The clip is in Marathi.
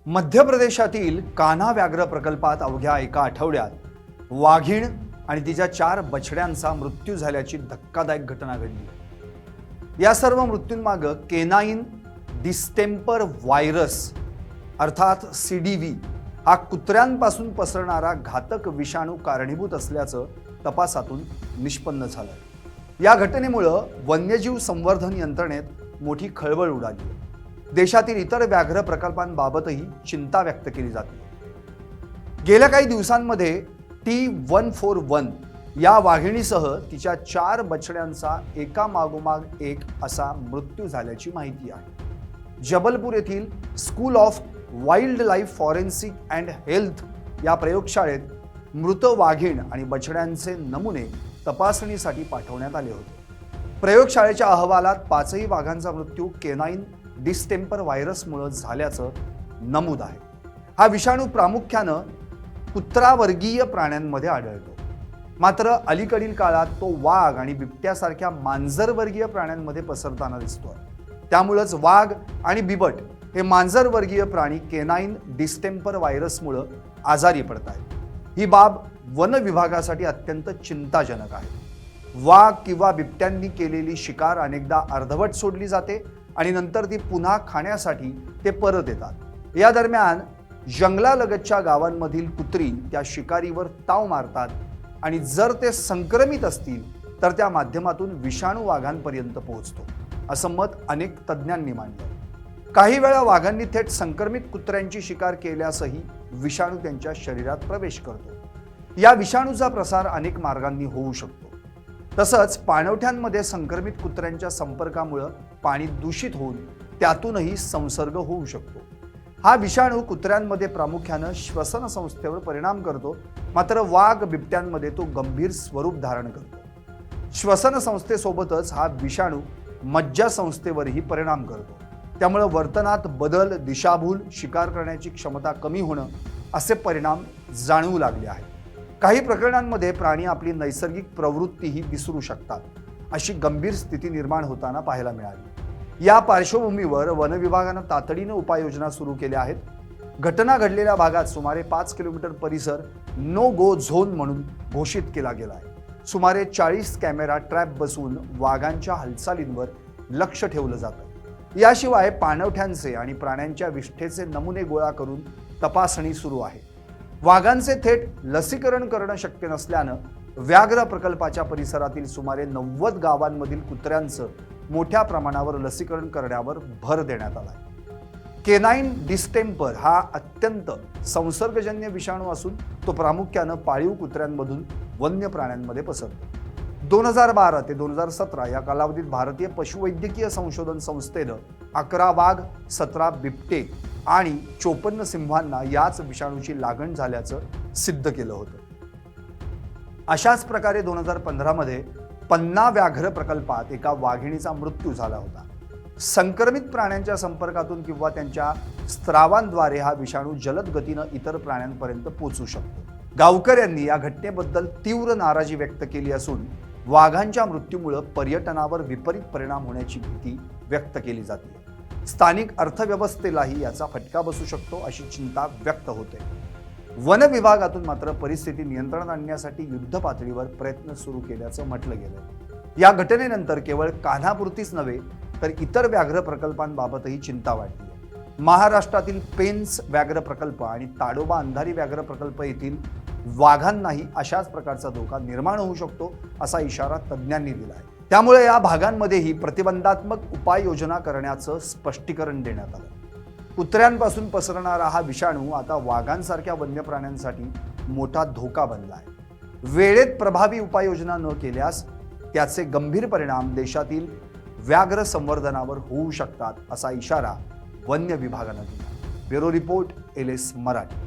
मध्य प्रदेशातील कान्हा व्याघ्र प्रकल्पात अवघ्या एका आठवड्यात वाघीण आणि तिच्या 4 बछड्यांचा मृत्यू झाल्याची धक्कादायक घटना घडली। या सर्व मृत्यूंमागे केनाईन डिस्टेंपर व्हायरस अर्थात CDV हा कुत्र्यांपासून पसरणारा घातक विषाणू कारणीभूत असल्याचं तपासातून निष्पन्न झालं। या घटनेमुळे वन्यजीव संवर्धन यंत्रणेत मोठी खळबळ उडाली। देशातील इतर व्याघ्र प्रकल्पांबाबतही चिंता व्यक्त केली जाते। गेल्या काही दिवसांमध्ये T141 या वाघिणीसह तिच्या 4 बछड्यांचा एकामागोमाग एक असा मृत्यू झाल्याची माहिती आहे। जबलपूर येथील school of wild life forensic and health या प्रयोगशाळेत मृत वाघीण आणि बछड्यांचे नमुने तपासणीसाठी पाठवण्यात आले होते। प्रयोगशाळेच्या अहवालात 5ही वाघांचा मृत्यू केनाईन डिस्टेंपर व्हायरसमुळे झाल्याचं नमूद आहे। हा विषाणू प्रामुख्यानं कुत्रावर्गीय प्राण्यांमध्ये आढळतो, मात्र अलीकडील काळात तो वाघ आणि बिबट्यासारख्या मांजरवर्गीय प्राण्यांमध्ये पसरताना दिसतोय। त्यामुळेच वाघ आणि बिबट हे मांजरवर्गीय प्राणी केनाईन डिस्टेंपर व्हायरसमुळे आजारी पडत आहेत। ही बाब वन विभागासाठी अत्यंत चिंताजनक आहे। वाघ किंवा बिबट्यांनी केलेली शिकार अनेकदा अर्धवट सोडली जाते आणि नंतर ती पुन्हा खाण्यासाठी ते परत येतात। या दरम्यान जंगलालगतच्या गावांमधील कुत्री त्या शिकारीवर ताव मारतात आणि जर ते संक्रमित असतील तर त्या माध्यमातून विषाणू वाघांपर्यंत पोहोचतो, असं मत अनेक तज्ज्ञांनी मांडलं। काही वेळा वाघांनी थेट संक्रमित कुत्र्यांची शिकार केल्यासही विषाणू त्यांच्या शरीरात प्रवेश करतो। या विषाणूचा प्रसार अनेक मार्गांनी होऊ शकतो। तसंच पाणवठ्यांमध्ये संक्रमित कुत्र्यांच्या संपर्कामुळे पाणी दूषित होऊन त्यातूनही संसर्ग होऊ शकतो। हा विषाणू कुत्र्यांमध्ये प्रामुख्याने श्वसन संस्थेवर परिणाम करतो, मात्र वाघ बिबट्यांमध्ये तो गंभीर स्वरूप धारण करतो। श्वसन संस्थेसोबतच हा विषाणू मज्जा संस्थेवरही परिणाम करतो। त्यामुळे वर्तनात बदल, दिशाभूल, शिकार करण्याची क्षमता कमी होणं असे परिणाम जाणवू लागले आहेत। काही प्रकरणांमध्ये प्राणी आपली नैसर्गिक प्रवृत्तीही विसरू शकतात, अशी गंभीर स्थिती निर्माण होताना पाहायला मिळाली। या पार्श्वभूमीवर वन विभागाने तातडीने उपाययोजना सुरू केल्या आहेत। घटना घडलेल्या भागात सुमारे 5 किलोमीटर परिसर नो गो झोन म्हणून घोषित केला गेला आहे। सुमारे 40 कॅमेरा ट्रॅप बसवून वाघांच्या हालचालींवर लक्ष ठेवलं जातं। याशिवाय पाणवठ्यांचे आणि प्राण्यांच्या विष्ठेचे नमुने गोळा करून तपासणी सुरू आहे। वाघांचे थेट लसीकरण करणं शक्य नसल्यानं व्याघ्र प्रकल्पाच्या परिसरातील सुमारे 90 गावांमधील कुत्र्यांचं मोठ्या प्रमाणावर लसीकरण करण्यावर भर देण्यात आला आहे। केनाईन डिस्टेंपर हा अत्यंत संसर्गजन्य विषाणू असून तो प्रामुख्यानं पाळीव कुत्र्यांमधून वन्य प्राण्यांमध्ये पसरतो। 2012 ते 2017 या कालावधीत भारतीय पशुवैद्यकीय संशोधन संस्थेनं 11 वाघ, 17 बिबटे आणि 54 सिंहांना याच विषाणूची लागण झाल्याचं सिद्ध केलं होतं। अशाच प्रकारे 2015 मध्ये पन्ना व्याघ्र प्रकल्पात एका वाघिणीचा मृत्यू झाला होता। संक्रमित प्राण्यांच्या संपर्कातून किंवा त्यांच्या स्त्रावांद्वारे हा विषाणू जलद गतीनं इतर प्राण्यांपर्यंत पोहोचू शकतो। गावकऱ्यांनी या घटनेबद्दल तीव्र नाराजी व्यक्त केली असून वाघांच्या मृत्यूमुळे पर्यटनावर विपरीत परिणाम होण्याची भीती व्यक्त केली जाते। स्थानिक अर्थव्यवस्थेलाही याचा फटका बसू शकतो, अशी चिंता व्यक्त होते। वन विभागातून मात्र परिस्थिती नियंत्रणात आणण्यासाठी युद्ध पातळीवर प्रयत्न सुरू केल्याचं म्हटलं गेलं। या घटनेनंतर केवळ कान्हापुरतीच नव्हे तर इतर व्याघ्र प्रकल्पांबाबतही चिंता वाढली। महाराष्ट्रातील पेन्स व्याघ्र प्रकल्प आणि ताडोबा अंधारी व्याघ्र प्रकल्प येथील वाघांनाही अशाच प्रकारचा धोका निर्माण होऊ शकतो, असा इशारा तज्ज्ञांनी दिला आहे। त्यामुळे या भागांमध्येही प्रतिबंधात्मक उपाययोजना करण्याचं स्पष्टीकरण देण्यात आलं। कुत्र्यांपासून पसरणारा हा विषाणू आता वाघांसारख्या वन्य प्राण्यांसाठी मोठा धोका बनला आहे। वेळेत प्रभावी उपाययोजना न केल्यास त्याचे गंभीर परिणाम देशातील व्याघ्र संवर्धनावर होऊ शकतात, असा इशारा वन्य विभागानं दिला। Bureau report, LS Marathi.